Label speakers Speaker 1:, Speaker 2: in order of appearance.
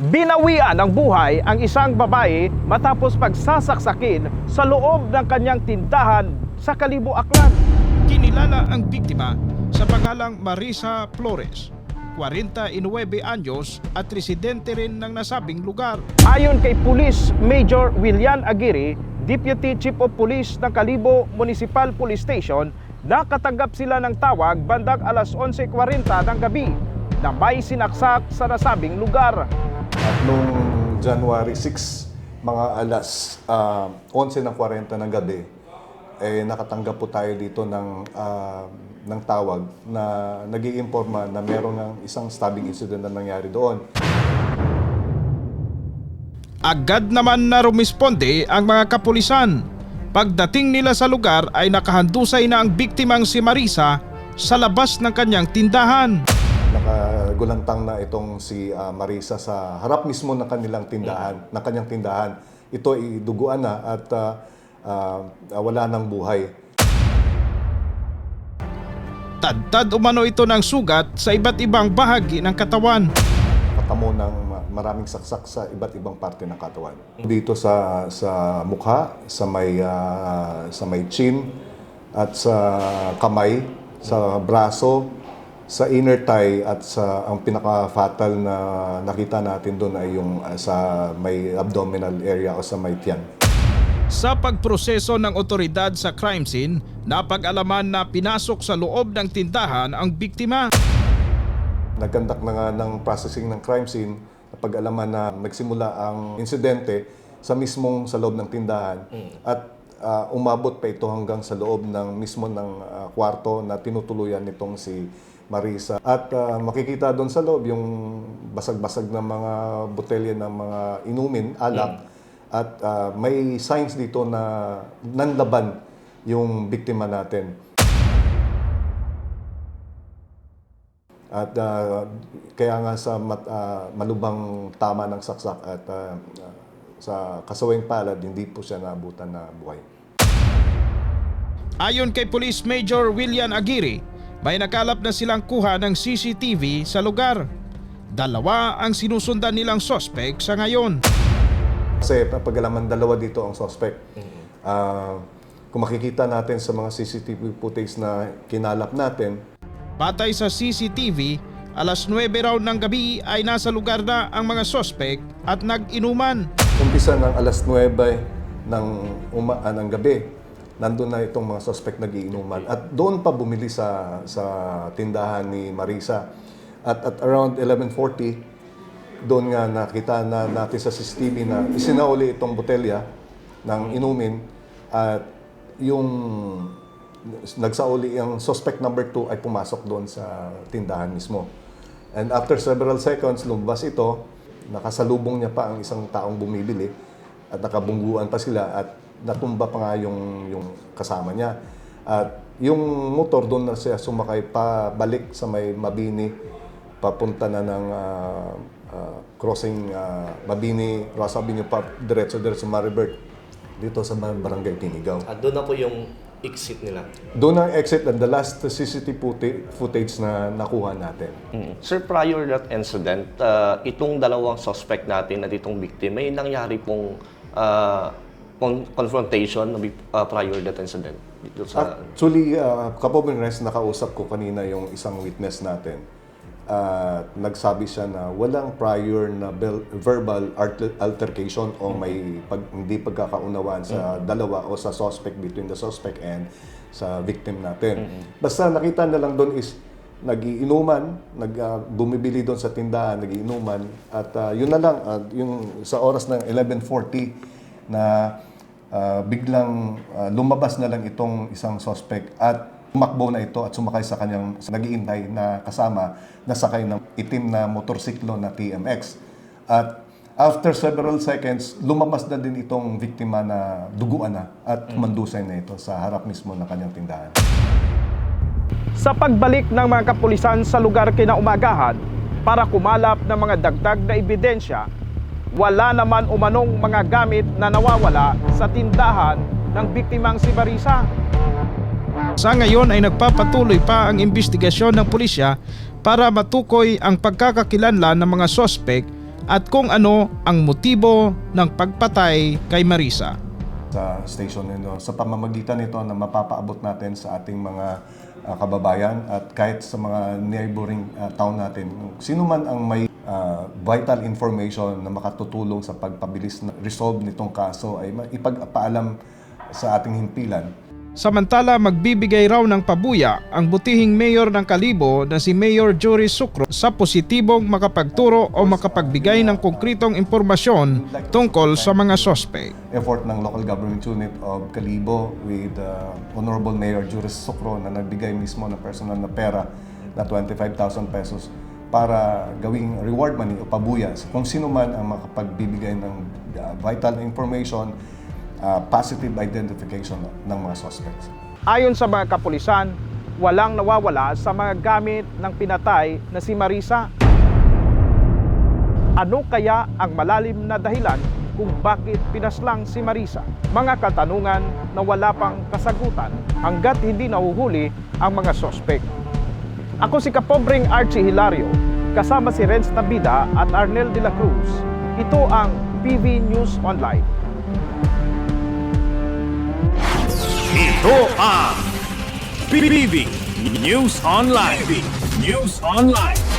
Speaker 1: Binawian ng buhay ang isang babae matapos pagsasaksakin sa loob ng kanyang tindahan sa Kalibo, Aklan. Kinilala ang biktima sa pangalang Marisa Flores, 49 anyos at residente rin ng nasabing lugar. Ayon kay Police Major Willian Aguirre, Deputy Chief of Police ng Kalibo Municipal Police Station, nakatanggap sila ng tawag bandang alas 11:40 ng gabi na may sinaksak sa nasabing lugar.
Speaker 2: At noong January 6, mga alas 11:40 ng gabi, nakatanggap po tayo dito ng tawag na nag-iimporma na meron ng isang stabbing incident na nangyari doon. Agad naman na rumisponde ang mga kapulisan. Pagdating nila sa lugar ay nakahandusay na ang biktimang si Marisa sa labas ng kanyang tindahan. Nakagulantang na itong si Marisa sa harap mismo ng kanilang tindahan, ng kanyang tindahan. Ito ay duguan na at wala ng buhay. Tad-tad umano ito ng sugat sa iba't ibang bahagi ng katawan. Nakatamo ng maraming saksak sa iba't ibang parte ng katawan. Dito sa mukha, sa may chin at sa kamay, sa braso, sa inner thigh at sa ang pinaka-fatal na nakita natin doon ay yung sa may abdominal area o sa may tiyan. Sa pagproseso ng otoridad sa crime scene, napag-alaman na pinasok sa loob ng tindahan ang biktima. Nagkandak na nga ng processing ng crime scene, napag-alaman na nagsimula ang insidente sa mismong sa loob ng tindahan at umabot pa ito hanggang sa loob ng mismo ng kwarto na tinutuluyan nitong si Marisa. At makikita doon sa loob yung basag-basag na mga botelya ng mga inumin, alak. At may signs dito na nanlaban yung biktima natin. At kaya nga sa malubhang tama ng saksak at sa kasawing palad, hindi po siya naabutan na buhay. Ayon kay Police Major Willian Aguirre, may nakalap na silang kuha ng CCTV sa lugar. 2 ang sinusundan nilang sospek sa ngayon. Kasi pag-alaman 2 dito ang suspect. Kung makikita natin sa mga CCTV footage na kinalap natin, patay sa CCTV, alas 9 raw ng gabi ay nasa lugar na ang mga suspect at nag-inuman. Umpisa ng alas 9 ng gabi, nandun na itong mga suspect nag-iinuman. At doon pa bumili sa tindahan ni Marisa. At around 11:40, doon nga nakita na natin sa CCTV na isinauli itong botelya ng inumin at yung nagsauli ang suspect number 2 ay pumasok doon sa tindahan mismo. And after several seconds, lumabas ito, nakasalubong niya pa ang isang taong bumibili at nakabungguan pa sila at natumba pa nga yung kasama niya. At yung motor doon na siya sumakay pa balik sa may Mabini, papunta na ng crossing Mabini, Ross Avenue pa diretso Maribert dito sa barangay Tinigaw.
Speaker 3: At doon na po yung exit nila?
Speaker 2: Doon ang exit and the last CCTV footage na nakuha natin.
Speaker 3: Sir, prior that incident, itong 2 suspect natin at itong victim, may nangyari pong confrontation prior that incident? Dito sa...
Speaker 2: Actually, kapobing rest, nakausap ko kanina yung isang witness natin. Nagsabi siya na walang prior na verbal altercation o may hindi pagkakaunawaan sa dalawa o sa suspect, between the suspect and sa victim natin. Basta nakita na lang doon is nagiinuman, bumibili doon sa tindahan, nagiinuman at yun na lang, yung sa oras ng 11:40 na biglang lumabas na lang itong isang suspect at tumakbo na ito at sumakay sa kanyang nag-iintay na kasama na sakay ng itim na motorsiklo na TMX. At after several seconds, lumabas na din itong biktima na duguan na at mandusay na ito sa harap mismo ng kanyang tindahan. Sa pagbalik ng mga kapulisan sa lugar kinaumagahan para kumalap ng mga dagdag na ebidensya, wala naman umanong mga gamit na nawawala sa tindahan ng biktimang si Marisa. Sa ngayon ay nagpapatuloy pa ang investigasyon ng pulisya para matukoy ang pagkakakilanlan ng mga sospek
Speaker 1: at kung ano ang motibo ng pagpatay kay Marisa.
Speaker 2: Sa station nito, sa pamamagitan nito na mapapaabot natin sa ating mga kababayan at kahit sa mga neighboring town natin, sino man ang may vital information na makatutulong sa pagpabilis na resolve nitong kaso ay ipagpaalam sa ating himpilan.
Speaker 1: Samantala, magbibigay raw ng pabuya ang butihing mayor ng Kalibo na si Mayor Jory Sucro sa positibong makapagturo o makapagbigay ng konkretong impormasyon tungkol sa mga sospek.
Speaker 2: Effort ng Local Government Unit of Kalibo with Honorable Mayor Jory Sucro na nagbigay mismo ng personal na pera na 25,000 pesos para gawing reward money o pabuya kung sino man ang makapagbibigay ng vital information, positive identification ng mga suspects.
Speaker 1: Ayon sa mga kapulisan, walang nawawala sa mga gamit ng pinatay na si Marisa. Ano kaya ang malalim na dahilan kung bakit pinaslang si Marisa? Mga katanungan na wala pang kasagutan hanggat hindi nahuhuli ang mga sospek. Ako si Kapobreng Archie Hilario, kasama si Renz Tabida at Arnel de la Cruz. Ito ang PV News Online.
Speaker 4: Ito ang PBB News Online. PBB News Online.